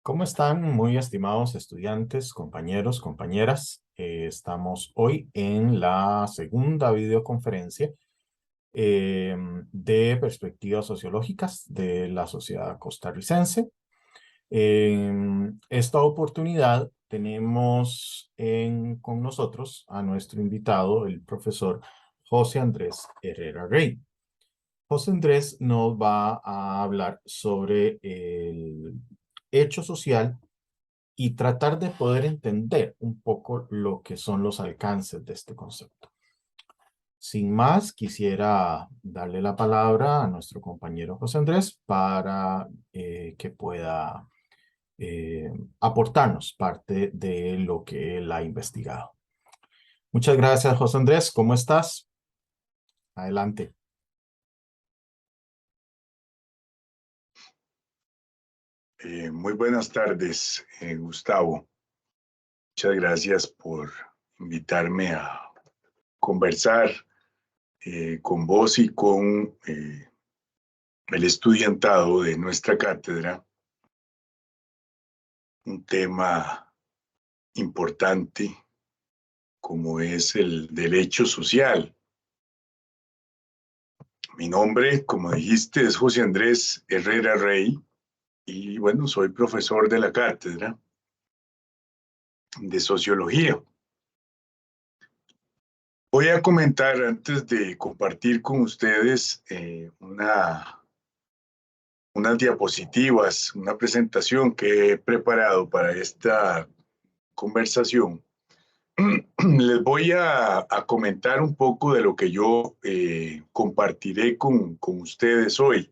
¿Cómo están, muy estimados estudiantes, compañeros, compañeras? Estamos hoy en la segunda videoconferencia eh, de perspectivas sociológicas de la sociedad costarricense. En esta oportunidad tenemos con nosotros a nuestro invitado, el profesor José Andrés Herrera Rey. José Andrés nos va a hablar sobre el hecho social y tratar de poder entender un poco lo que son los alcances de este concepto. Sin más, quisiera darle la palabra a nuestro compañero José Andrés para que pueda eh, aportarnos parte de lo que él ha investigado. Muchas gracias, José Andrés. ¿Cómo estás? Adelante. Muy buenas tardes, Gustavo. Muchas gracias por invitarme a conversar con vos y con el estudiantado de nuestra cátedra. Un tema importante como es el derecho social. Mi nombre, como dijiste, es José Andrés Herrera Rey y bueno, soy profesor de la cátedra de sociología. Voy a comentar antes de compartir con ustedes unas diapositivas, una presentación que he preparado para esta conversación. Les voy a comentar un poco de lo que yo compartiré con ustedes hoy.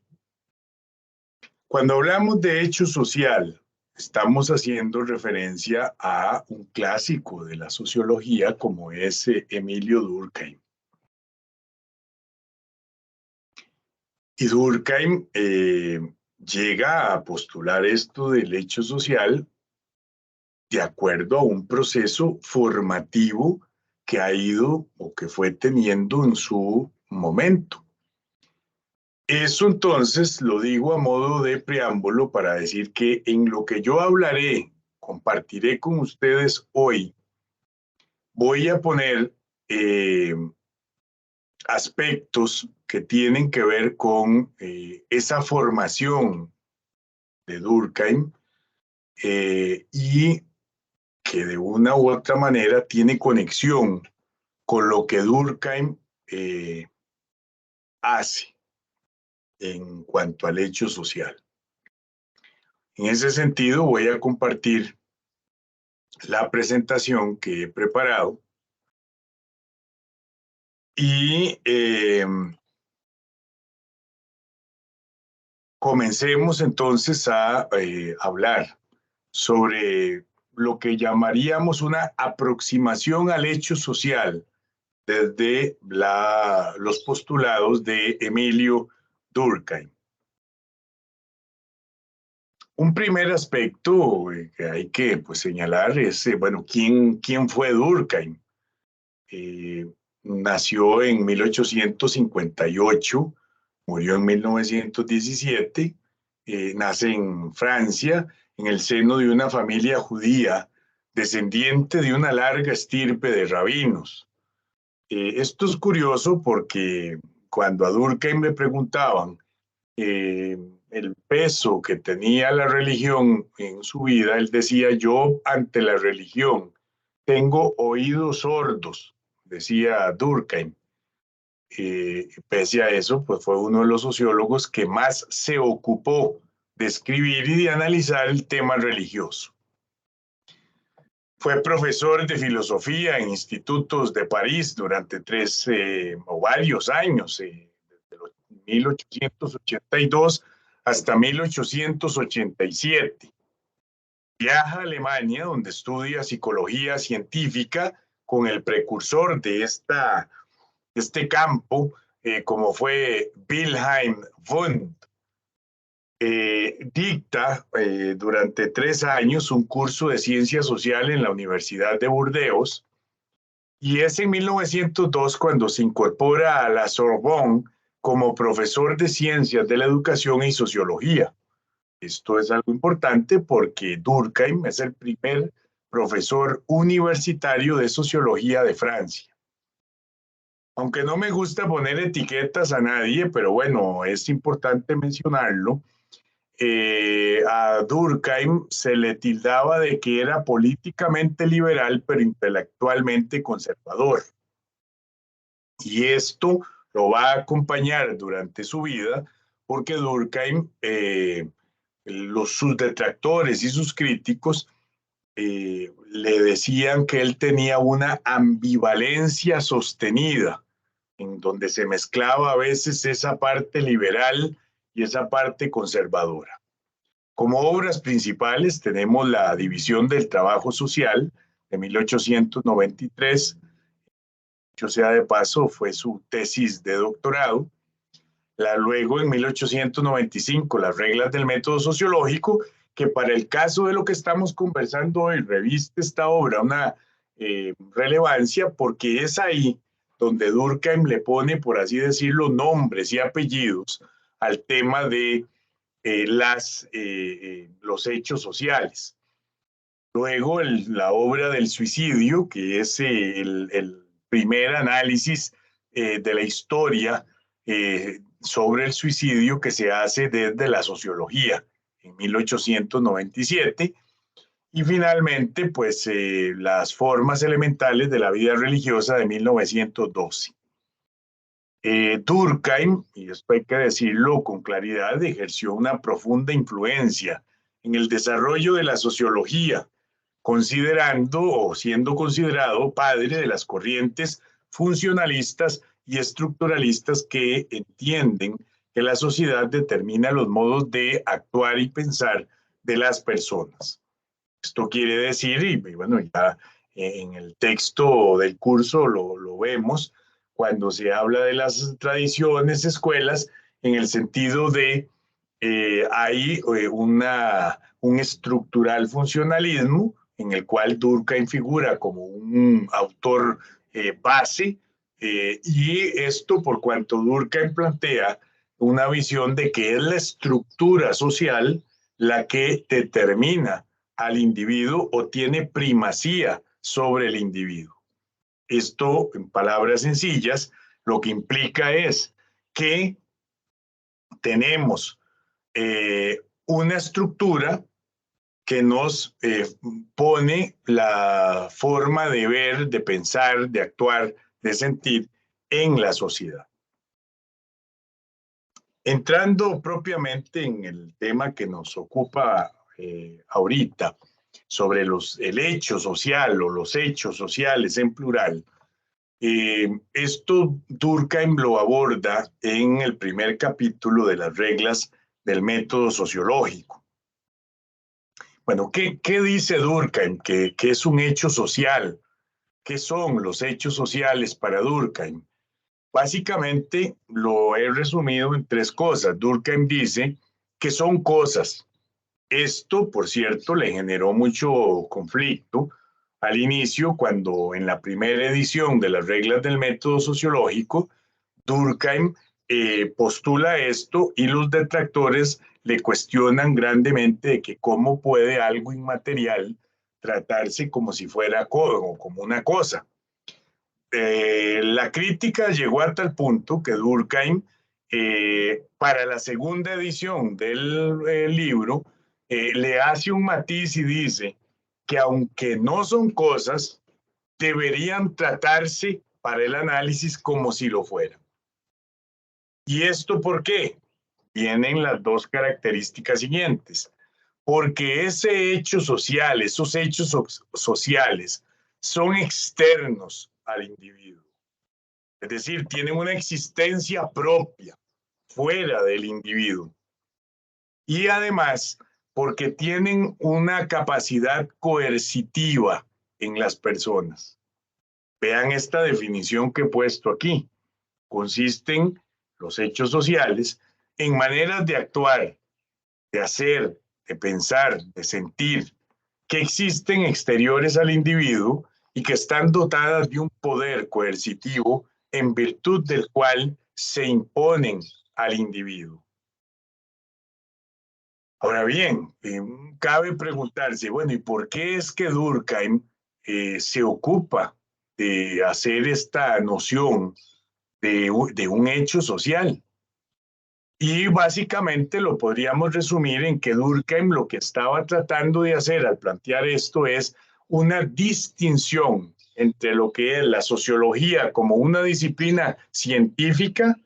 Cuando hablamos de hecho social, estamos haciendo referencia a un clásico de la sociología como es Emilio Durkheim. Y Durkheim llega a postular esto del hecho social de acuerdo a un proceso formativo que ha ido o que fue teniendo en su momento. Eso entonces lo digo a modo de preámbulo para decir que en lo que yo hablaré, compartiré con ustedes hoy, voy a poner aspectos que tienen que ver con esa formación de Durkheim y que de una u otra manera tiene conexión con lo que Durkheim hace en cuanto al hecho social. En ese sentido, voy a compartir la presentación que he preparado y comencemos entonces a hablar sobre lo que llamaríamos una aproximación al hecho social desde los postulados de Emilio Durkheim. Un primer aspecto que hay que señalar es, bueno, ¿quién fue Durkheim? Nació en 1858, murió en 1917, nace en Francia, en el seno de una familia judía, descendiente de una larga estirpe de rabinos. Esto es curioso porque cuando a Durkheim le preguntaban el peso que tenía la religión en su vida, él decía: yo ante la religión tengo oídos sordos, decía Durkheim. Pese a eso, pues fue uno de los sociólogos que más se ocupó de escribir y de analizar el tema religioso. Fue profesor de filosofía en institutos de París durante varios años, desde los 1882 hasta 1887. Viaja a Alemania, donde estudia psicología científica con el precursor de este campo, como fue Wilhelm Wundt. Dicta durante 3 años un curso de ciencia social en la Universidad de Burdeos y es en 1902 cuando se incorpora a la Sorbonne como profesor de ciencias de la educación y sociología. Esto es algo importante porque Durkheim es el primer profesor universitario de sociología de Francia. Aunque no me gusta poner etiquetas a nadie, pero bueno, es importante mencionarlo. A Durkheim se le tildaba de que era políticamente liberal, pero intelectualmente conservador. Y esto lo va a acompañar durante su vida, porque Durkheim, sus detractores y sus críticos le decían que él tenía una ambivalencia sostenida, en donde se mezclaba a veces esa parte liberal y esa parte conservadora. Como obras principales tenemos la División del Trabajo Social de 1893, dicho sea de paso, fue su tesis de doctorado. Luego, en 1895, las reglas del método sociológico, que para el caso de lo que estamos conversando hoy, reviste esta obra una relevancia porque es ahí donde Durkheim le pone, por así decirlo, nombres y apellidos al tema de los hechos sociales. Luego, la obra del suicidio, que es el primer análisis de la historia sobre el suicidio que se hace desde la sociología en 1897. Y finalmente, pues las formas elementales de la vida religiosa de 1912. Durkheim, y esto hay que decirlo con claridad, ejerció una profunda influencia en el desarrollo de la sociología, considerando o siendo considerado padre de las corrientes funcionalistas y estructuralistas que entienden que la sociedad determina los modos de actuar y pensar de las personas. Esto quiere decir, y bueno, ya en el texto del curso lo vemos, cuando se habla de las tradiciones, escuelas, en el sentido de hay un estructural funcionalismo en el cual Durkheim figura como un autor base, y esto por cuanto Durkheim plantea una visión de que es la estructura social la que determina al individuo o tiene primacía sobre el individuo. Esto, en palabras sencillas, lo que implica es que tenemos una estructura que nos pone la forma de ver, de pensar, de actuar, de sentir en la sociedad. Entrando propiamente en el tema que nos ocupa ahorita, sobre el hecho social o los hechos sociales en plural, esto Durkheim lo aborda en el primer capítulo de las reglas del método sociológico. Bueno, ¿qué dice Durkheim? ¿Qué es un hecho social? ¿Qué son los hechos sociales para Durkheim? Básicamente lo he resumido en tres cosas. Durkheim dice que son cosas. Esto, por cierto, le generó mucho conflicto al inicio, cuando en la primera edición de las reglas del método sociológico, Durkheim postula esto y los detractores le cuestionan grandemente de que cómo puede algo inmaterial tratarse como si fuera como una cosa. La crítica llegó a tal punto que Durkheim, para la segunda edición del libro, le hace un matiz y dice que aunque no son cosas, deberían tratarse para el análisis como si lo fueran. ¿Y esto por qué? Vienen las dos características siguientes. Porque ese hecho social, esos hechos sociales, son externos al individuo. Es decir, tienen una existencia propia, fuera del individuo. Y además, porque tienen una capacidad coercitiva en las personas. Vean esta definición que he puesto aquí. Consisten los hechos sociales en maneras de actuar, de hacer, de pensar, de sentir, que existen exteriores al individuo y que están dotadas de un poder coercitivo en virtud del cual se imponen al individuo. Ahora bien, cabe preguntarse, bueno, ¿y por qué es que Durkheim se ocupa de hacer esta noción de un hecho social? Y básicamente lo podríamos resumir en que Durkheim lo que estaba tratando de hacer al plantear esto es una distinción entre lo que es la sociología como una disciplina científica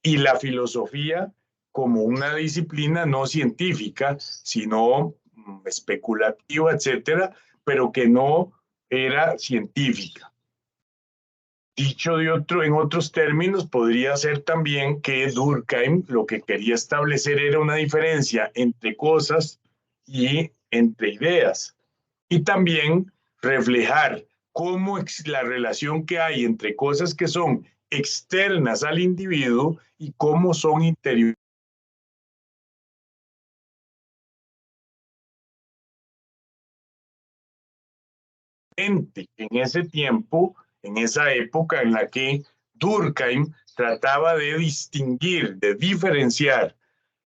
y la filosofía como una disciplina no científica, sino especulativa, etcétera, pero que no era científica. Dicho en otros términos, podría ser también que Durkheim lo que quería establecer era una diferencia entre cosas y entre ideas. Y también reflejar cómo la relación que hay entre cosas que son externas al individuo y cómo son interiores. En ese tiempo, en esa época en la que Durkheim trataba de distinguir, de diferenciar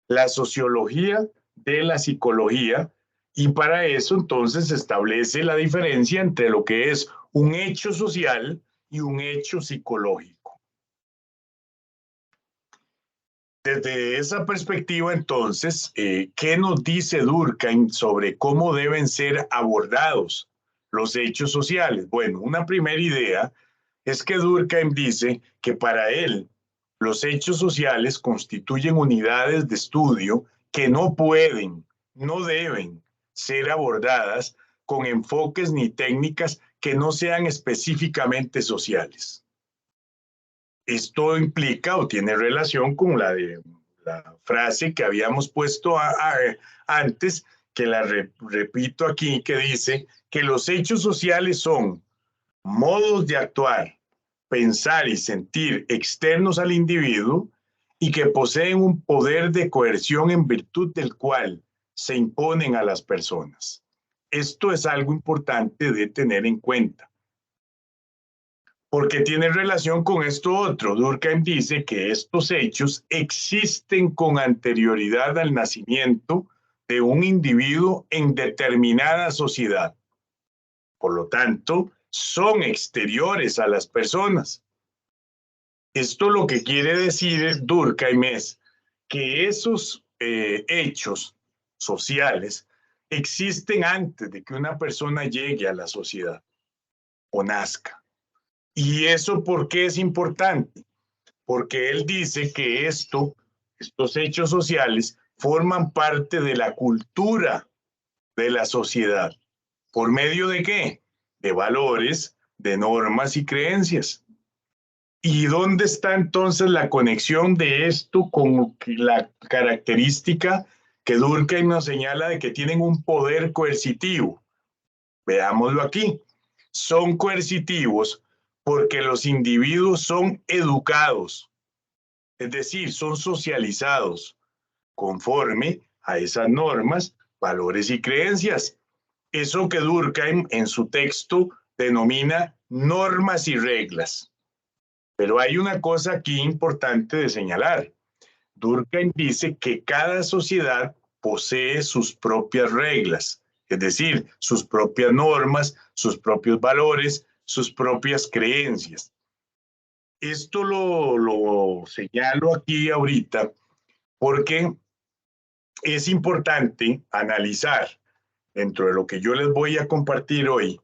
la sociología de la psicología, y para eso entonces se establece la diferencia entre lo que es un hecho social y un hecho psicológico. Desde esa perspectiva, entonces, ¿qué nos dice Durkheim sobre cómo deben ser abordados los hechos sociales? Bueno, una primera idea es que Durkheim dice que para él los hechos sociales constituyen unidades de estudio que no pueden, no deben ser abordadas con enfoques ni técnicas que no sean específicamente sociales. Esto implica o tiene relación con la frase que habíamos puesto antes, que la repito aquí, que dice que los hechos sociales son modos de actuar, pensar y sentir externos al individuo y que poseen un poder de coerción en virtud del cual se imponen a las personas. Esto es algo importante de tener en cuenta, porque tiene relación con esto otro. Durkheim dice que estos hechos existen con anterioridad al nacimiento de un individuo en determinada sociedad. Por lo tanto, son exteriores a las personas. Esto lo que quiere decir Durkheim es que esos hechos sociales existen antes de que una persona llegue a la sociedad o nazca. ¿Y eso por qué es importante? Porque él dice que estos hechos sociales forman parte de la cultura de la sociedad. ¿Por medio de qué? De valores, de normas y creencias. ¿Y dónde está entonces la conexión de esto con la característica que Durkheim nos señala de que tienen un poder coercitivo? Veámoslo aquí. Son coercitivos porque los individuos son educados, es decir, son socializados conforme a esas normas, valores y creencias. Eso que Durkheim en su texto denomina normas y reglas. Pero hay una cosa aquí importante de señalar. Durkheim dice que cada sociedad posee sus propias reglas, es decir, sus propias normas, sus propios valores, sus propias creencias. Esto lo señalo aquí ahorita porque es importante analizar dentro de lo que yo les voy a compartir hoy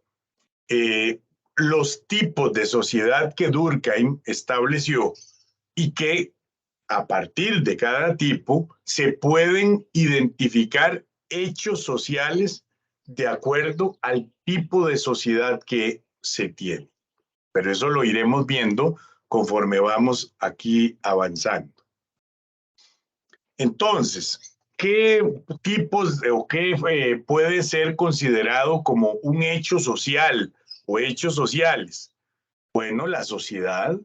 los tipos de sociedad que Durkheim estableció y que a partir de cada tipo se pueden identificar hechos sociales de acuerdo al tipo de sociedad que se tiene. Pero eso lo iremos viendo conforme vamos aquí avanzando. Entonces, ¿qué tipos o qué puede ser considerado como un hecho social o hechos sociales? Bueno, la sociedad,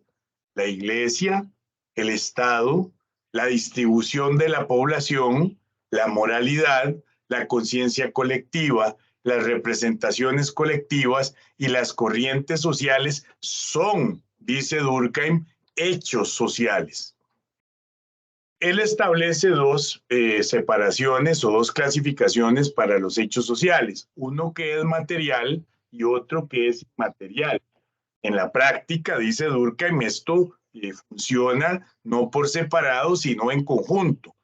la iglesia, el Estado, la distribución de la población, la moralidad, la conciencia colectiva, las representaciones colectivas y las corrientes sociales son, dice Durkheim, hechos sociales. él establece dos separaciones o dos clasificaciones para los hechos sociales, uno que es material y otro que es inmaterial. En la práctica, dice Durkheim, esto funciona no por separado, sino en conjunto.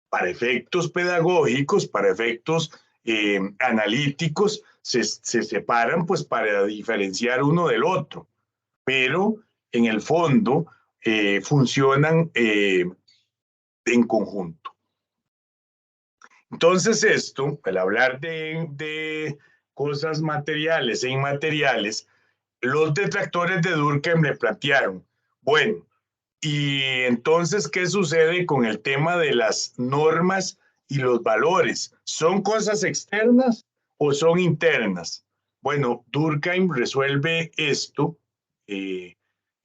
Para efectos pedagógicos, para efectos analíticos, se separan pues para diferenciar uno del otro, pero en el fondo funcionan en conjunto. Entonces esto, al hablar de cosas materiales e inmateriales, los detractores de Durkheim le plantearon, bueno, y entonces, ¿qué sucede con el tema de las normas y los valores? ¿Son cosas externas o son internas? Bueno, Durkheim resuelve esto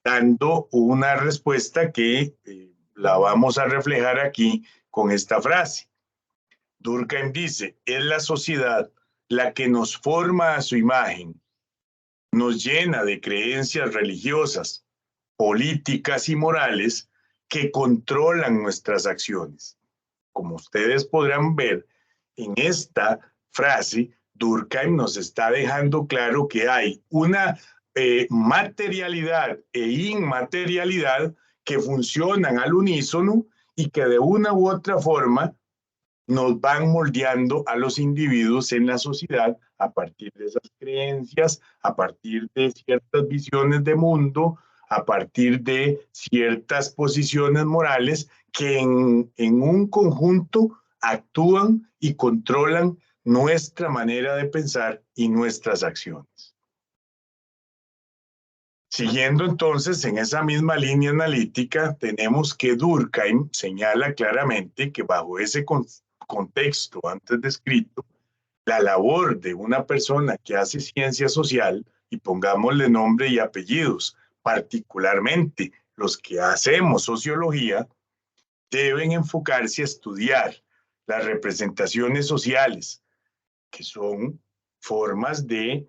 dando una respuesta que la vamos a reflejar aquí con esta frase. Durkheim dice, es la sociedad la que nos forma a su imagen, nos llena de creencias religiosas, políticas y morales que controlan nuestras acciones. Como ustedes podrán ver, en esta frase, Durkheim nos está dejando claro que hay una materialidad e inmaterialidad que funcionan al unísono y que de una u otra forma nos van moldeando a los individuos en la sociedad a partir de esas creencias, a partir de ciertas visiones de mundo, a partir de ciertas posiciones morales que en un conjunto actúan y controlan nuestra manera de pensar y nuestras acciones. Siguiendo entonces en esa misma línea analítica, tenemos que Durkheim señala claramente que bajo ese contexto antes descrito, la labor de una persona que hace ciencia social, y pongámosle nombre y apellidos, particularmente los que hacemos sociología, deben enfocarse a estudiar las representaciones sociales, que son formas de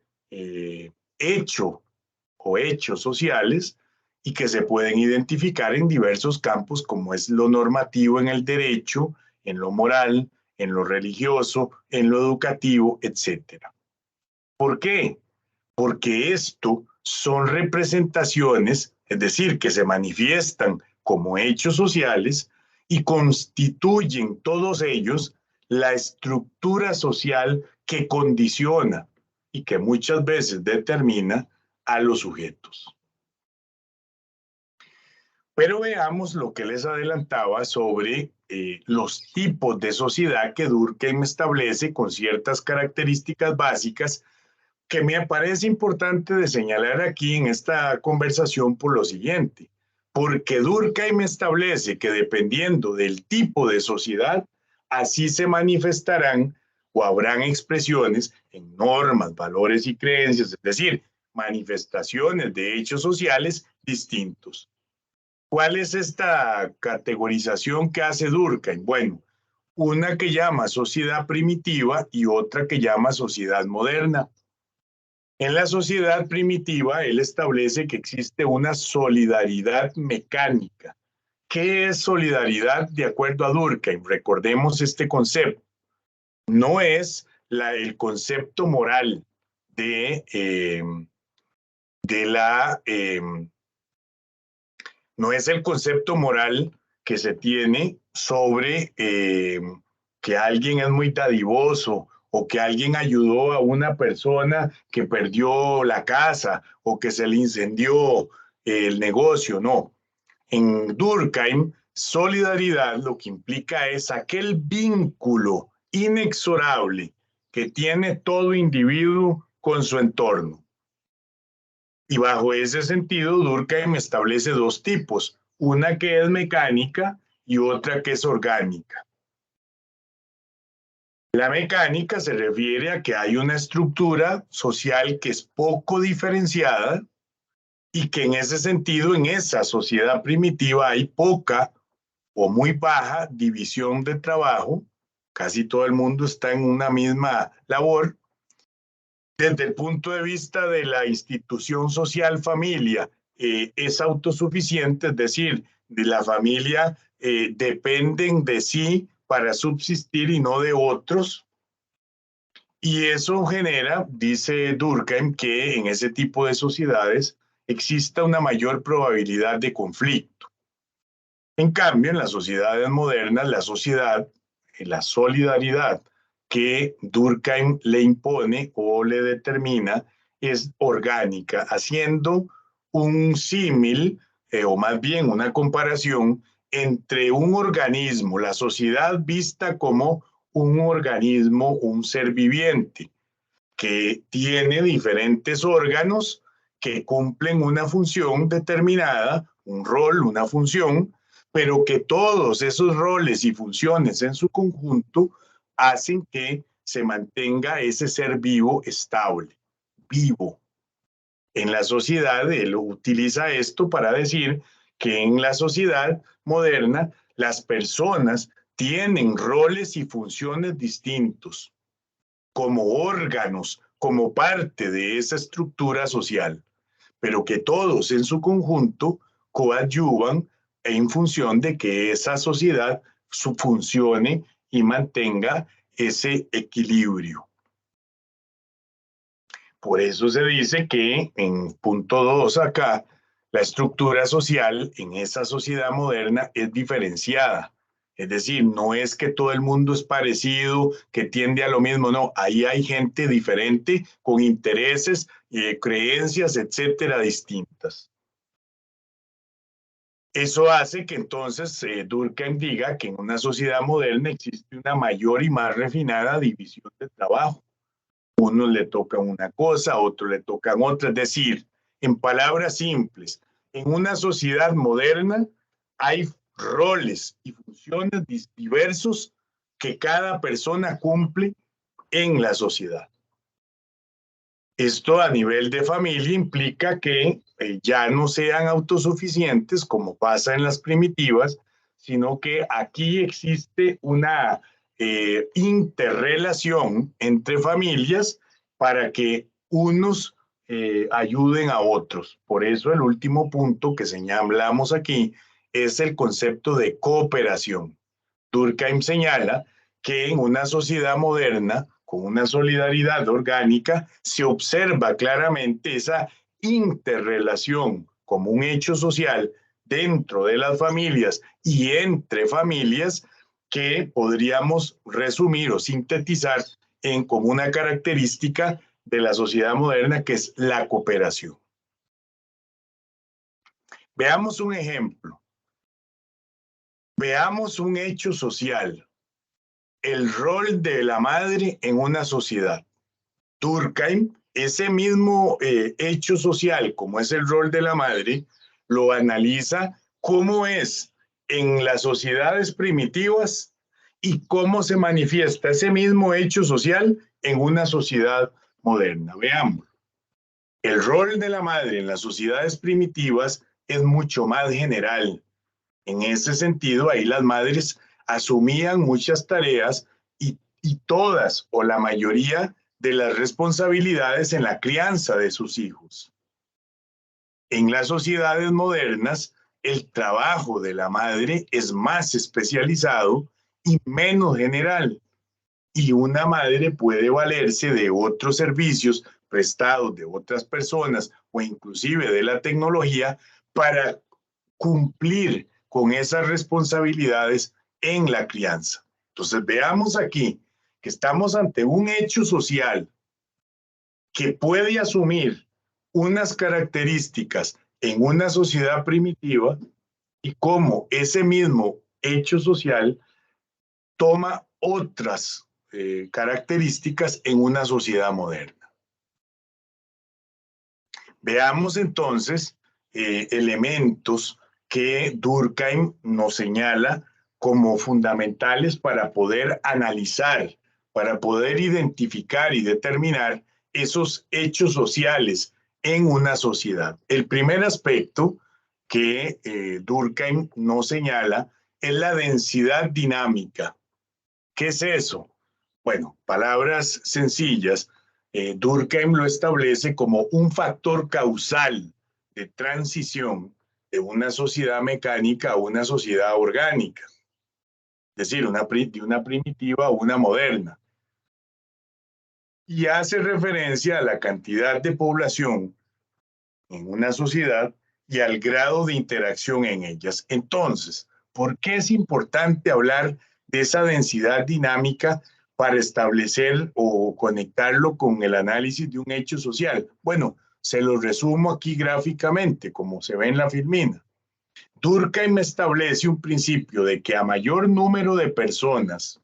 hecho o hechos sociales y que se pueden identificar en diversos campos como es lo normativo en el derecho, en lo moral, en lo religioso, en lo educativo, etc. ¿Por qué? Porque esto son representaciones, es decir, que se manifiestan como hechos sociales y constituyen todos ellos la estructura social que condiciona y que muchas veces determina a los sujetos. Pero veamos lo que les adelantaba sobre los tipos de sociedad que Durkheim establece con ciertas características básicas que me parece importante de señalar aquí en esta conversación por lo siguiente, porque Durkheim establece que dependiendo del tipo de sociedad, así se manifestarán o habrán expresiones en normas, valores y creencias, es decir, manifestaciones de hechos sociales distintos. ¿Cuál es esta categorización que hace Durkheim? Bueno, una que llama sociedad primitiva y otra que llama sociedad moderna. En la sociedad primitiva, él establece que existe una solidaridad mecánica. ¿Qué es solidaridad de acuerdo a Durkheim? Recordemos este concepto. No es el concepto moral no es el concepto moral que se tiene sobre que alguien es muy dadivoso o que alguien ayudó a una persona que perdió la casa o que se le incendió el negocio, no. En Durkheim, solidaridad lo que implica es aquel vínculo inexorable que tiene todo individuo con su entorno. Y bajo ese sentido, Durkheim establece dos tipos, una que es mecánica y otra que es orgánica. La mecánica se refiere a que hay una estructura social que es poco diferenciada y que en ese sentido, en esa sociedad primitiva hay poca o muy baja división de trabajo, casi todo el mundo está en una misma labor. Desde el punto de vista de la institución social familia, es autosuficiente, es decir, de la familia dependen de sí para subsistir y no de otros. Y eso genera, dice Durkheim, que en ese tipo de sociedades exista una mayor probabilidad de conflicto. En cambio, en las sociedades modernas, la solidaridad que Durkheim le impone o le determina es orgánica, haciendo un símil o más bien una comparación entre un organismo, la sociedad vista como un organismo, un ser viviente, que tiene diferentes órganos que cumplen una función determinada, un rol, una función, pero que todos esos roles y funciones en su conjunto hacen que se mantenga ese ser vivo estable, vivo. En la sociedad, él utiliza esto para decir que en la sociedad moderna las personas tienen roles y funciones distintos como órganos, como parte de esa estructura social, pero que todos en su conjunto coadyuvan en función de que esa sociedad funcione y mantenga ese equilibrio. Por eso se dice que en punto 2 acá, la estructura social en esa sociedad moderna es diferenciada. Es decir, no es que todo el mundo es parecido, que tiende a lo mismo, no, ahí hay gente diferente con intereses, creencias, etcétera, distintas. Eso hace que entonces Durkheim diga que en una sociedad moderna existe una mayor y más refinada división de trabajo. Unos le tocan una cosa, a otros le tocan otra. Es decir, en palabras simples, en una sociedad moderna hay roles y funciones diversos que cada persona cumple en la sociedad. Esto a nivel de familia implica que ya no sean autosuficientes como pasa en las primitivas, sino que aquí existe una interrelación entre familias para que unos ayuden a otros. Por eso el último punto que señalamos aquí es el concepto de cooperación. Durkheim señala que en una sociedad moderna, con una solidaridad orgánica, se observa claramente esa interrelación como un hecho social dentro de las familias y entre familias que podríamos resumir o sintetizar en como una característica de la sociedad moderna, que es la cooperación. Veamos un ejemplo. Veamos un hecho social. El rol de la madre en una sociedad. Durkheim, ese mismo hecho social, como es el rol de la madre, lo analiza cómo es en las sociedades primitivas y cómo se manifiesta ese mismo hecho social en una sociedad moderna. Veamos. El rol de la madre en las sociedades primitivas es mucho más general. En ese sentido, ahí las madres asumían muchas tareas y todas o la mayoría de las responsabilidades en la crianza de sus hijos. En las sociedades modernas, el trabajo de la madre es más especializado y menos general, y una madre puede valerse de otros servicios prestados de otras personas o inclusive de la tecnología para cumplir con esas responsabilidades en la crianza. Entonces veamos aquí que estamos ante un hecho social que puede asumir unas características en una sociedad primitiva y cómo ese mismo hecho social toma otras características en una sociedad moderna. Veamos entonces elementos que Durkheim nos señala como fundamentales para poder analizar, para poder identificar y determinar esos hechos sociales en una sociedad. El primer aspecto que Durkheim nos señala es la densidad dinámica. ¿Qué es eso? Bueno, palabras sencillas, Durkheim lo establece como un factor causal de transición de una sociedad mecánica a una sociedad orgánica, es decir, de una primitiva a una moderna. Y hace referencia a la cantidad de población en una sociedad y al grado de interacción en ellas. Entonces, ¿por qué es importante hablar de esa densidad dinámica para establecer o conectarlo con el análisis de un hecho social? Bueno, se lo resumo aquí gráficamente, como se ve en la filmina. Durkheim establece un principio de que a mayor número de personas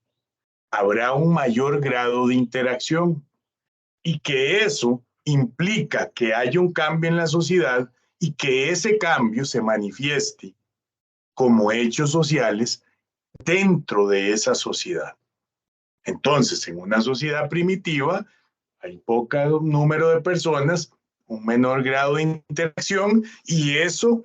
habrá un mayor grado de interacción y que eso implica que haya un cambio en la sociedad y que ese cambio se manifieste como hechos sociales dentro de esa sociedad. Entonces, en una sociedad primitiva hay poco número de personas, un menor grado de interacción y eso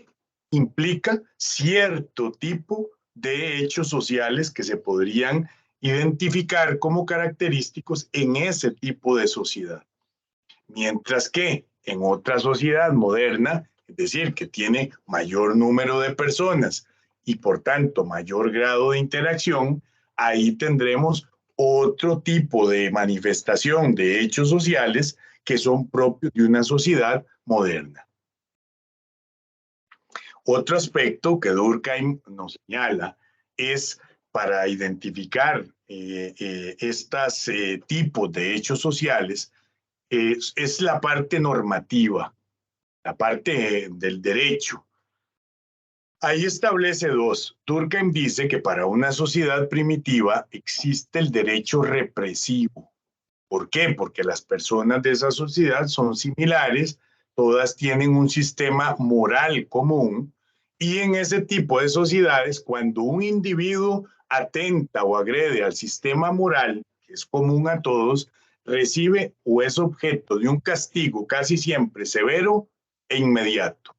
implica cierto tipo de hechos sociales que se podrían identificar como característicos en ese tipo de sociedad. Mientras que en otra sociedad moderna, es decir, que tiene mayor número de personas y por tanto mayor grado de interacción, ahí tendremos otro tipo de manifestación de hechos sociales que son propios de una sociedad moderna. Otro aspecto que Durkheim nos señala es para identificar estos tipos de hechos sociales es la parte normativa, la parte del derecho. Ahí establece dos. Durkheim dice que para una sociedad primitiva existe el derecho represivo. ¿Por qué? Porque las personas de esa sociedad son similares, todas tienen un sistema moral común y en ese tipo de sociedades, cuando un individuo atenta o agrede al sistema moral, que es común a todos, recibe o es objeto de un castigo casi siempre severo e inmediato.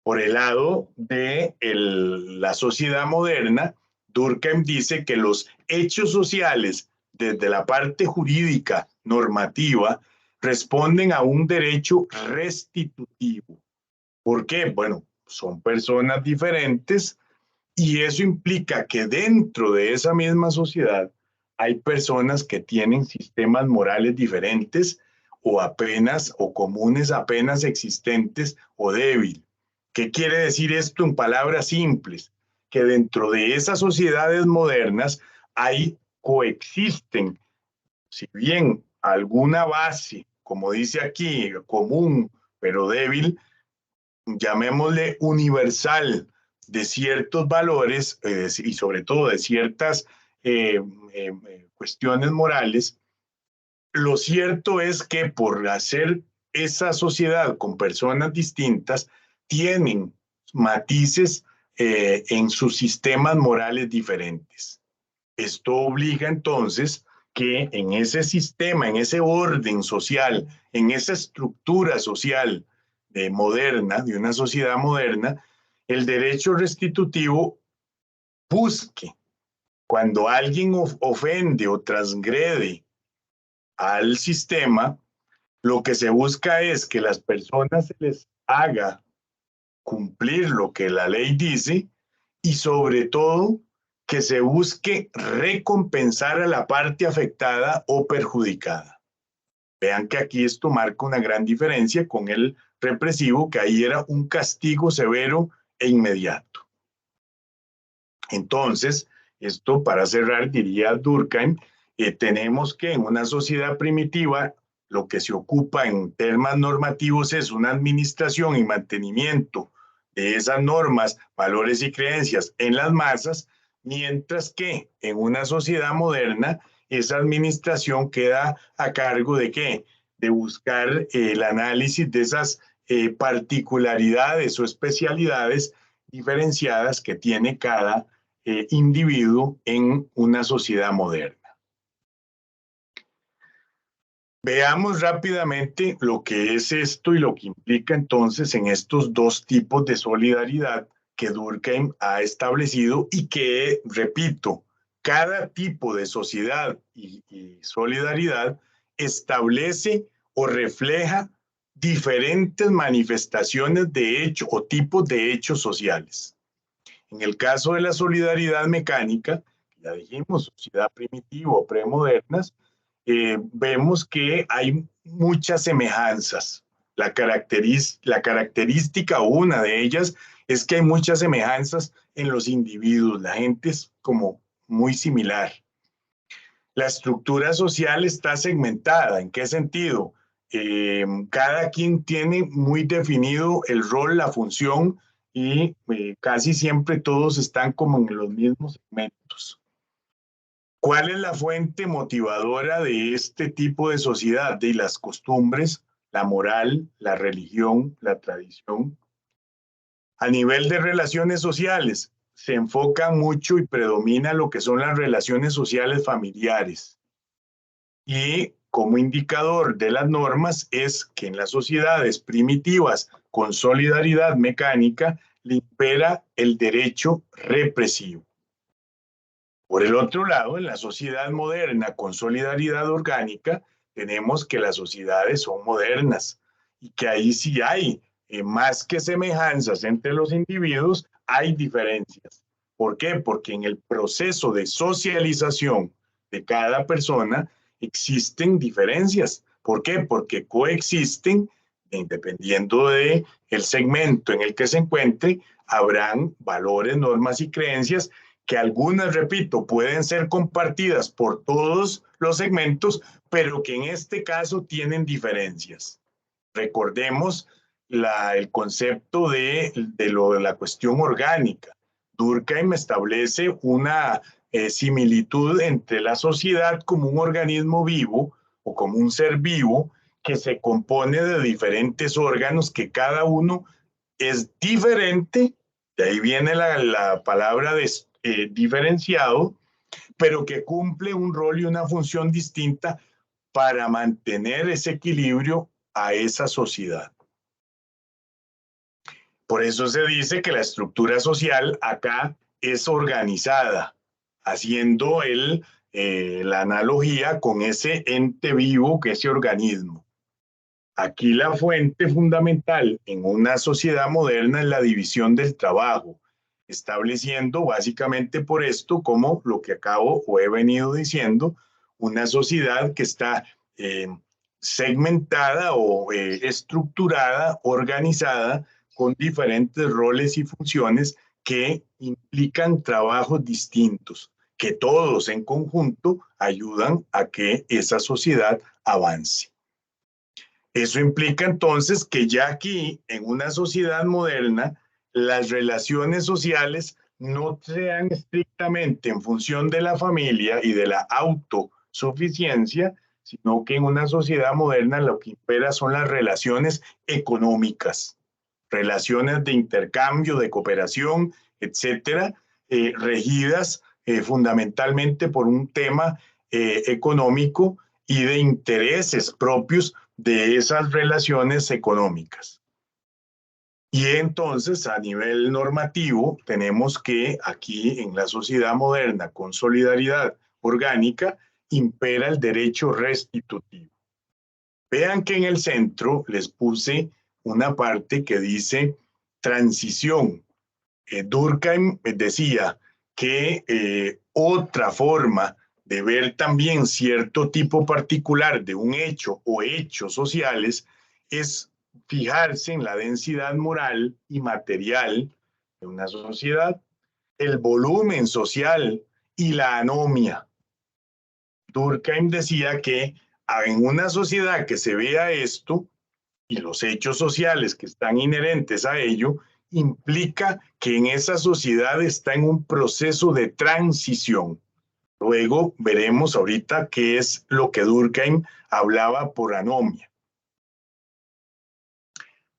Por el lado de la sociedad moderna, Durkheim dice que los hechos sociales desde la parte jurídica normativa responden a un derecho restitutivo. ¿Por qué? Bueno, son personas diferentes y eso implica que dentro de esa misma sociedad hay personas que tienen sistemas morales diferentes o apenas o comunes apenas existentes o débiles. ¿Qué quiere decir esto en palabras simples? Que dentro de esas sociedades modernas hay coexisten, si bien alguna base, como dice aquí, común pero débil, llamémosle universal, de ciertos valores y sobre todo de ciertas cuestiones morales, lo cierto es que por hacer esa sociedad con personas distintas, tienen matices en sus sistemas morales diferentes. Esto obliga entonces que en ese sistema, en ese orden social, en esa estructura social moderna, de una sociedad moderna, el derecho restitutivo busque cuando alguien ofende o transgrede al sistema, lo que se busca es que las personas se les haga cumplir lo que la ley dice y sobre todo que se busque recompensar a la parte afectada o perjudicada. Vean que aquí esto marca una gran diferencia con el represivo, que ahí era un castigo severo e inmediato. Entonces, esto para cerrar, diría Durkheim, tenemos que en una sociedad primitiva lo que se ocupa en temas normativos es una administración y mantenimiento de esas normas, valores y creencias en las masas, mientras que en una sociedad moderna esa administración queda a cargo de ¿qué? De buscar el análisis de esas particularidades o especialidades diferenciadas que tiene cada individuo en una sociedad moderna. Veamos rápidamente lo que es esto y lo que implica entonces en estos dos tipos de solidaridad que Durkheim ha establecido y que, repito, cada tipo de sociedad y solidaridad establece o refleja diferentes manifestaciones de hecho o tipos de hechos sociales. En el caso de la solidaridad mecánica, ya dijimos, sociedad primitiva o premodernas, vemos que hay muchas semejanzas. La característica, una de ellas, es que hay muchas semejanzas en los individuos. La gente es como muy similar. La estructura social está segmentada. ¿En qué sentido? Cada quien tiene muy definido el rol, la función y casi siempre todos están como en los mismos segmentos. ¿Cuál es la fuente motivadora de este tipo de sociedad? De las costumbres, la moral, la religión, la tradición. A nivel de relaciones sociales, se enfoca mucho y predomina lo que son las relaciones sociales familiares. Y como indicador de las normas es que en las sociedades primitivas con solidaridad mecánica le impera el derecho represivo. Por el otro lado, en la sociedad moderna con solidaridad orgánica, tenemos que las sociedades son modernas y que ahí sí hay más que semejanzas entre los individuos, hay diferencias. ¿Por qué? Porque en el proceso de socialización de cada persona existen diferencias. ¿Por qué? Porque coexisten, dependiendo de el segmento en el que se encuentre, habrán valores, normas y creencias que algunas, repito, pueden ser compartidas por todos los segmentos, pero que en este caso tienen diferencias. Recordemos el concepto de la cuestión orgánica. Durkheim establece una similitud entre la sociedad como un organismo vivo o como un ser vivo que se compone de diferentes órganos que cada uno es diferente, de ahí viene la palabra diferenciado, pero que cumple un rol y una función distinta para mantener ese equilibrio a esa sociedad. Por eso se dice que la estructura social acá es organizada, haciendo la analogía con ese ente vivo, que ese organismo. Aquí la fuente fundamental en una sociedad moderna es la división del trabajo, estableciendo básicamente por esto como lo que acabo o he venido diciendo, una sociedad que está segmentada o estructurada, organizada con diferentes roles y funciones que implican trabajos distintos, que todos en conjunto ayudan a que esa sociedad avance. Eso implica entonces que ya aquí, en una sociedad moderna, las relaciones sociales no sean estrictamente en función de la familia y de la autosuficiencia, sino que en una sociedad moderna lo que impera son las relaciones económicas, relaciones de intercambio, de cooperación, etcétera, regidas fundamentalmente por un tema económico y de intereses propios de esas relaciones económicas. Y entonces, a nivel normativo, tenemos que aquí en la sociedad moderna, con solidaridad orgánica, impera el derecho restitutivo. Vean que en el centro les puse una parte que dice transición. Durkheim decía que otra forma de ver también cierto tipo particular de un hecho o hechos sociales es fijarse en la densidad moral y material de una sociedad, el volumen social y la anomia. Durkheim decía que en una sociedad que se vea esto y los hechos sociales que están inherentes a ello, implica que en esa sociedad está en un proceso de transición. Luego veremos ahorita qué es lo que Durkheim hablaba por anomia.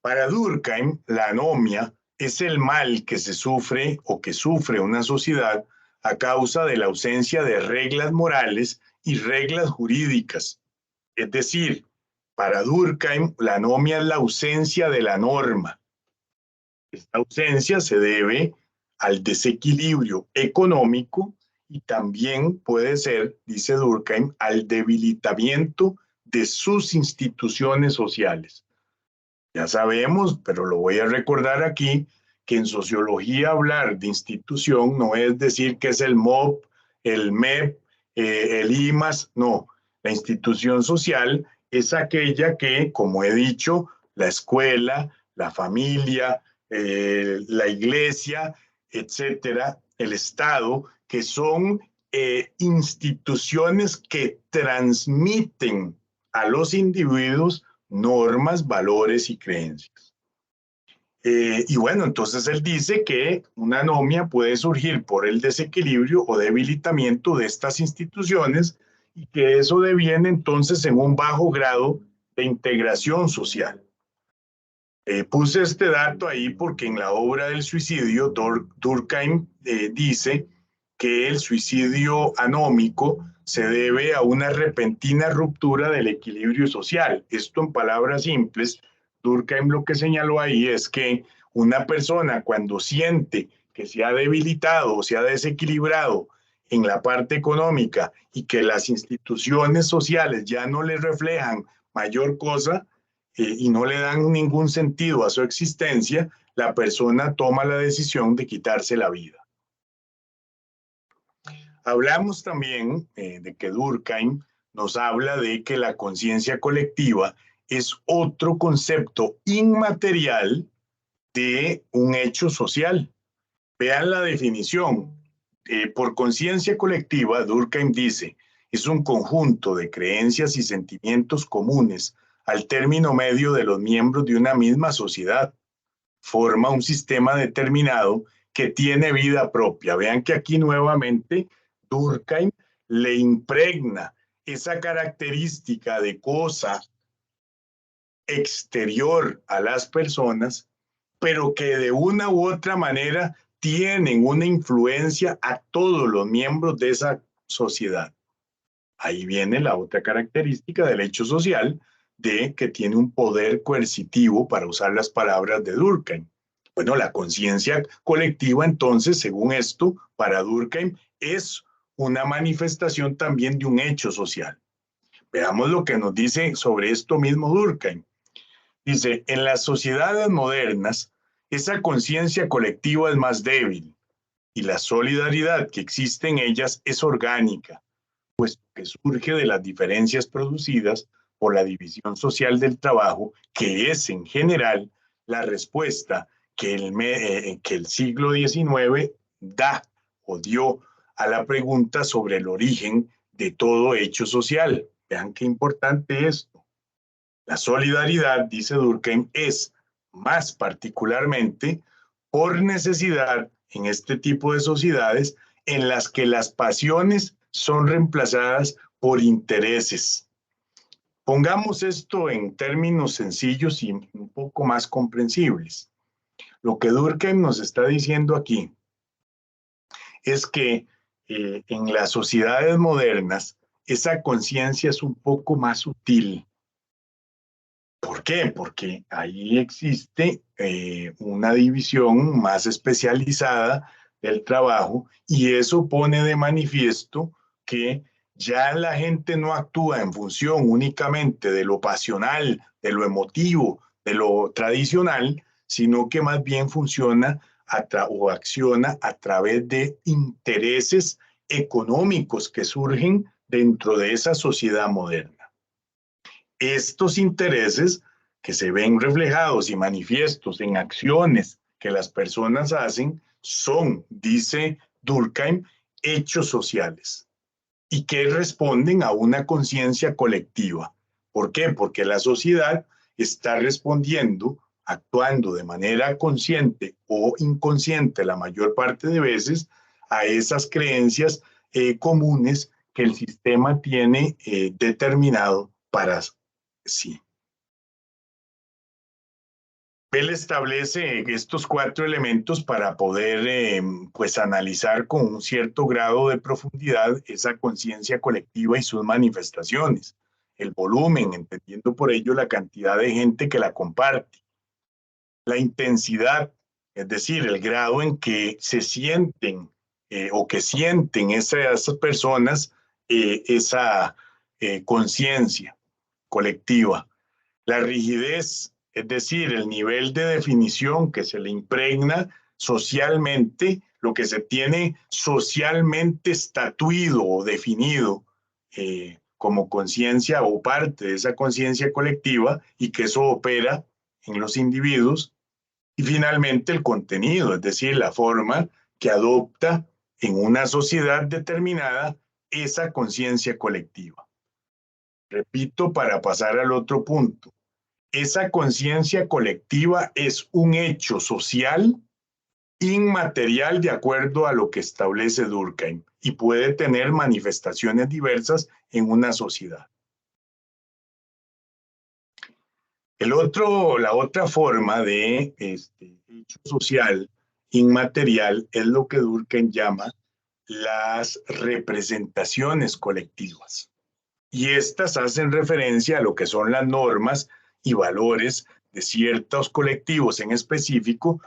Para Durkheim, la anomia es el mal que se sufre o que sufre una sociedad a causa de la ausencia de reglas morales y reglas jurídicas. Es decir, para Durkheim, la anomia es la ausencia de la norma. Esta ausencia se debe al desequilibrio económico y también puede ser, dice Durkheim, al debilitamiento de sus instituciones sociales. Ya sabemos, pero lo voy a recordar aquí, que en sociología hablar de institución no es decir que es el MOP, el MEP, el IMAS, no. La institución social es aquella que, como he dicho, la escuela, la familia, la iglesia, etcétera, el Estado, que son instituciones que transmiten a los individuos normas, valores y creencias. Y bueno, entonces él dice que una anomia puede surgir por el desequilibrio o debilitamiento de estas instituciones y que eso deviene entonces en un bajo grado de integración social. Puse este dato ahí porque en la obra del suicidio, Durkheim dice que el suicidio anómico se debe a una repentina ruptura del equilibrio social. Esto en palabras simples, Durkheim lo que señaló ahí es que una persona cuando siente que se ha debilitado o se ha desequilibrado en la parte económica y que las instituciones sociales ya no le reflejan mayor cosa, y no le dan ningún sentido a su existencia, la persona toma la decisión de quitarse la vida. Hablamos también de que Durkheim nos habla de que la conciencia colectiva es otro concepto inmaterial de un hecho social. Vean la definición. Por conciencia colectiva, Durkheim dice, es un conjunto de creencias y sentimientos comunes al término medio de los miembros de una misma sociedad. Forma un sistema determinado que tiene vida propia. Vean que aquí nuevamente Durkheim le impregna esa característica de cosa exterior a las personas, pero que de una u otra manera tienen una influencia a todos los miembros de esa sociedad. Ahí viene la otra característica del hecho social, de que tiene un poder coercitivo, para usar las palabras de Durkheim. Bueno, la conciencia colectiva, entonces, según esto, para Durkheim, es una manifestación también de un hecho social. Veamos lo que nos dice sobre esto mismo Durkheim. Dice, en las sociedades modernas, esa conciencia colectiva es más débil y la solidaridad que existe en ellas es orgánica, pues que surge de las diferencias producidas por la división social del trabajo, que es en general la respuesta que el siglo XIX da o dio a la pregunta sobre el origen de todo hecho social. Vean qué importante esto. La solidaridad, dice Durkheim, es más particularmente por necesidad en este tipo de sociedades en las que las pasiones son reemplazadas por intereses. Pongamos esto en términos sencillos y un poco más comprensibles. Lo que Durkheim nos está diciendo aquí es que en las sociedades modernas esa conciencia es un poco más sutil. ¿Por qué? Porque ahí existe una división más especializada del trabajo y eso pone de manifiesto que ya la gente no actúa en función únicamente de lo pasional, de lo emotivo, de lo tradicional, sino que más bien funciona o acciona a través de intereses económicos que surgen dentro de esa sociedad moderna. Estos intereses que se ven reflejados y manifiestos en acciones que las personas hacen son, dice Durkheim, hechos sociales y que responden a una conciencia colectiva. ¿Por qué? Porque la sociedad está respondiendo, actuando de manera consciente o inconsciente la mayor parte de veces a esas creencias comunes que el sistema tiene determinado para sí. Él establece estos 4 elementos para poder pues analizar con un cierto grado de profundidad esa conciencia colectiva y sus manifestaciones, el volumen, entendiendo por ello la cantidad de gente que la comparte, la intensidad, es decir, el grado en que se sienten o que sienten esas personas esa conciencia colectiva, la rigidez es decir, el nivel de definición que se le impregna socialmente, lo que se tiene socialmente estatuido o definido como conciencia o parte de esa conciencia colectiva y que eso opera en los individuos. Y finalmente el contenido, es decir, la forma que adopta en una sociedad determinada esa conciencia colectiva. Repito para pasar al otro punto. Esa conciencia colectiva es un hecho social inmaterial de acuerdo a lo que establece Durkheim y puede tener manifestaciones diversas en una sociedad. La otra forma de hecho social inmaterial es lo que Durkheim llama las representaciones colectivas. Y estas hacen referencia a lo que son las normas y valores de ciertos colectivos en específico,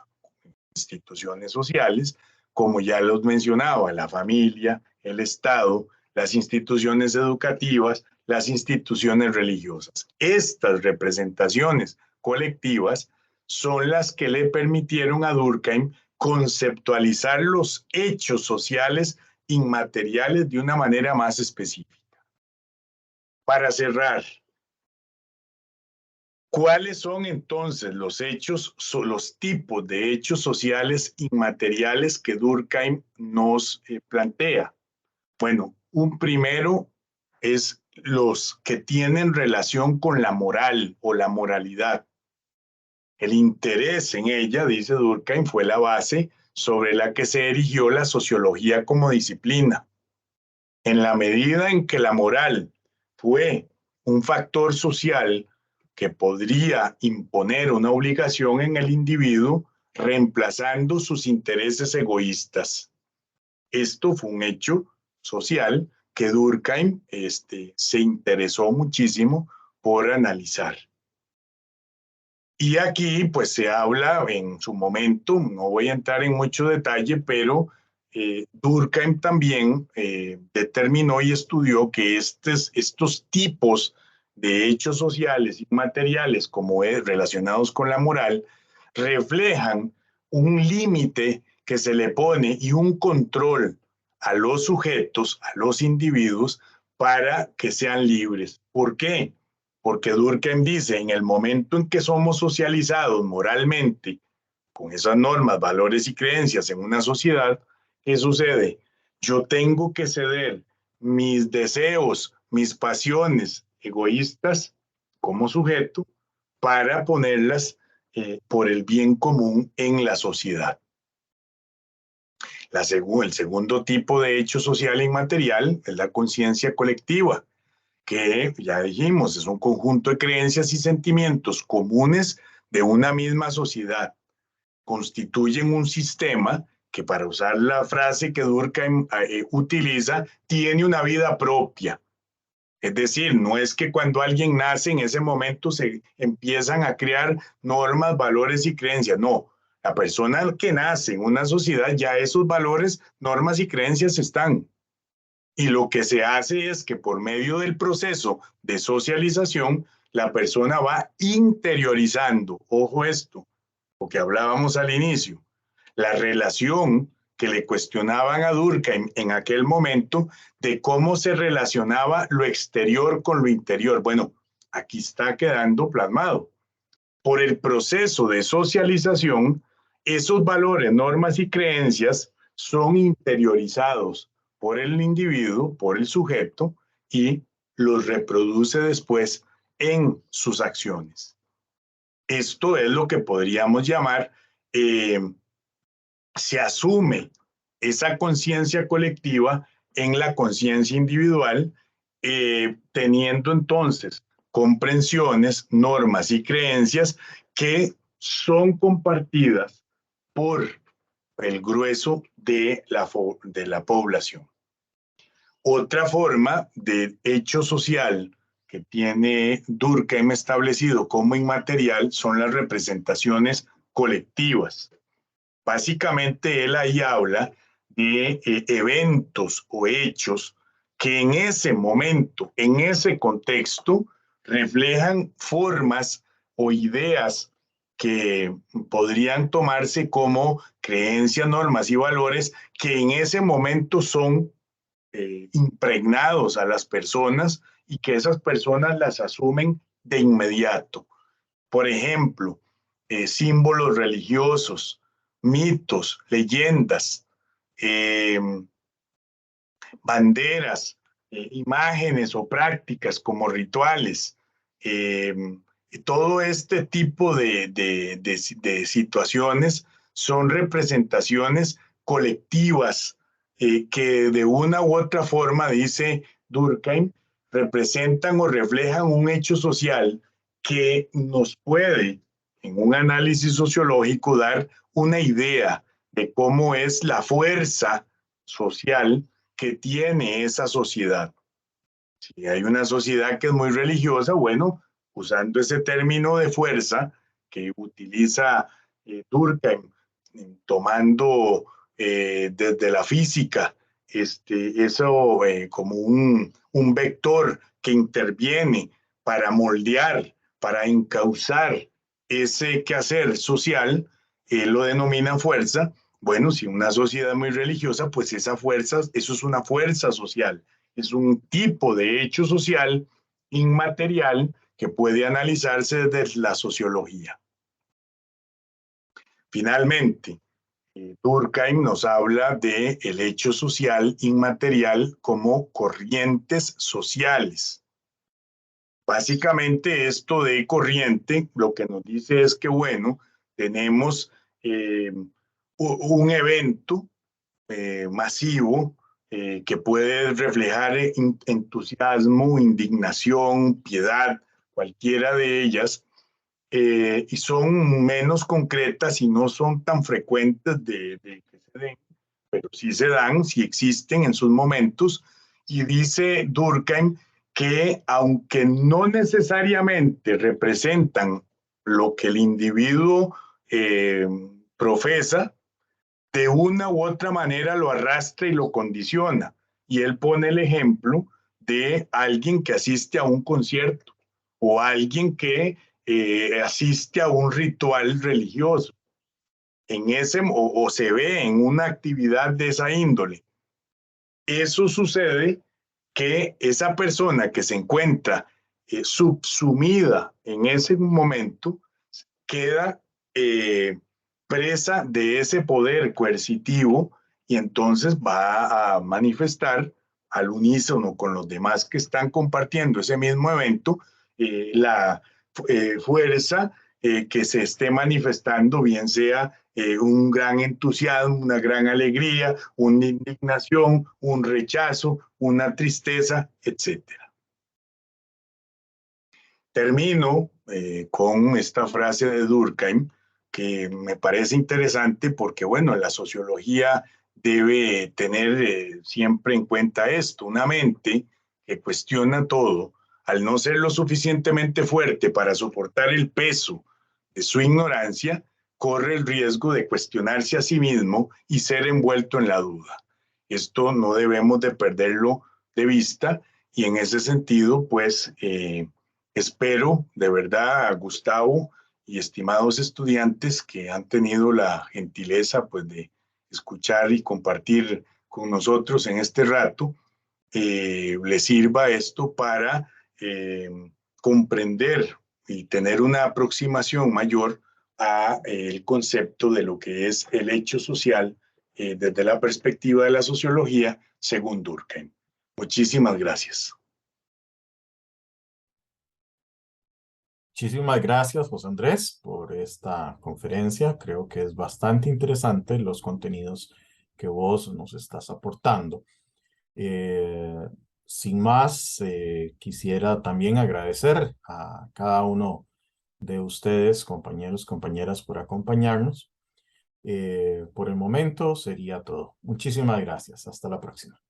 instituciones sociales, como ya los mencionaba, la familia, el Estado, las instituciones educativas, las instituciones religiosas. Estas representaciones colectivas son las que le permitieron a Durkheim conceptualizar los hechos sociales inmateriales de una manera más específica. Para cerrar, ¿cuáles son entonces los tipos de hechos sociales inmateriales que Durkheim nos plantea? Bueno, un primero es los que tienen relación con la moral o la moralidad. El interés en ella, dice Durkheim, fue la base sobre la que se erigió la sociología como disciplina. En la medida en que la moral fue un factor social que podría imponer una obligación en el individuo, reemplazando sus intereses egoístas. Esto fue un hecho social que Durkheim se interesó muchísimo por analizar. Y aquí pues se habla en su momento, no voy a entrar en mucho detalle, pero Durkheim también determinó y estudió que estos tipos de hechos sociales y materiales como relacionados con la moral reflejan un límite que se le pone y un control a los sujetos, a los individuos, para que sean libres. ¿Por qué? Porque Durkheim dice, en el momento en que somos socializados moralmente con esas normas, valores y creencias en una sociedad, ¿qué sucede? Yo tengo que ceder mis deseos, mis pasiones egoístas como sujeto para ponerlas por el bien común en la sociedad. El segundo tipo de hecho social inmaterial es la conciencia colectiva, que ya dijimos, es un conjunto de creencias y sentimientos comunes de una misma sociedad. Constituyen un sistema que, para usar la frase que Durkheim utiliza, tiene una vida propia. Es decir, no es que cuando alguien nace en ese momento se empiezan a crear normas, valores y creencias. No, la persona que nace en una sociedad, ya esos valores, normas y creencias están. Y lo que se hace es que por medio del proceso de socialización, la persona va interiorizando, ojo esto, lo que hablábamos al inicio, la relación que le cuestionaban a Durkheim en aquel momento de cómo se relacionaba lo exterior con lo interior. Bueno, aquí está quedando plasmado. Por el proceso de socialización, esos valores, normas y creencias son interiorizados por el individuo, por el sujeto, y los reproduce después en sus acciones. Esto es lo que podríamos llamar, se asume esa conciencia colectiva en la conciencia individual, teniendo entonces comprensiones, normas y creencias que son compartidas por el grueso de la población. Otra forma de hecho social que tiene Durkheim establecido como inmaterial son las representaciones colectivas. Básicamente él ahí habla de eventos o hechos que en ese momento, en ese contexto, reflejan formas o ideas que podrían tomarse como creencias, normas y valores que en ese momento son impregnados a las personas y que esas personas las asumen de inmediato. Por ejemplo, símbolos religiosos, mitos, leyendas, eh, banderas, imágenes o prácticas como rituales. Eh, todo este tipo de situaciones son representaciones colectivas que de una u otra forma, dice Durkheim, representan o reflejan un hecho social que nos puede, en un análisis sociológico, dar una idea de cómo es la fuerza social que tiene esa sociedad. Si hay una sociedad que es muy religiosa, bueno, usando ese término de fuerza que utiliza Durkheim, tomando desde la física, eso como un vector que interviene para moldear, para encauzar ese quehacer social, lo denominan fuerza. Bueno, si una sociedad es muy religiosa, pues esa fuerza, eso es una fuerza social, es un tipo de hecho social inmaterial que puede analizarse desde la sociología. Finalmente, Durkheim nos habla del hecho social inmaterial como corrientes sociales. Básicamente esto de corriente lo que nos dice es que, bueno, tenemos un evento masivo que puede reflejar entusiasmo, indignación, piedad, cualquiera de ellas, y son menos concretas y no son tan frecuentes de que se den, pero sí se dan, sí existen en sus momentos, y dice Durkheim que aunque no necesariamente representan lo que el individuo profesa, de una u otra manera lo arrastra y lo condiciona. Y él pone el ejemplo de alguien que asiste a un concierto o alguien que asiste a un ritual religioso en ese, o se ve en una actividad de esa índole. Eso sucede que esa persona que se encuentra subsumida en ese momento queda presa de ese poder coercitivo y entonces va a manifestar al unísono con los demás que están compartiendo ese mismo evento la fuerza que se esté manifestando, bien sea un gran entusiasmo, una gran alegría, una indignación, un rechazo, una tristeza, etcétera. Termino con esta frase de Durkheim que me parece interesante porque, bueno, la sociología debe tener siempre en cuenta esto, una mente que cuestiona todo, al no ser lo suficientemente fuerte para soportar el peso de su ignorancia, corre el riesgo de cuestionarse a sí mismo y ser envuelto en la duda. Esto no debemos de perderlo de vista y en ese sentido, pues, espero de verdad, Gustavo y estimados estudiantes que han tenido la gentileza pues, de escuchar y compartir con nosotros en este rato, les sirva esto para comprender y tener una aproximación mayor a el concepto de lo que es el hecho social desde la perspectiva de la sociología según Durkheim. Muchísimas gracias. Muchísimas gracias, José Andrés, por esta conferencia. Creo que es bastante interesante los contenidos que vos nos estás aportando. Eh, Sin más, quisiera también agradecer a cada uno de ustedes, compañeros, compañeras, por acompañarnos. Por el momento sería todo. Muchísimas gracias. Hasta la próxima.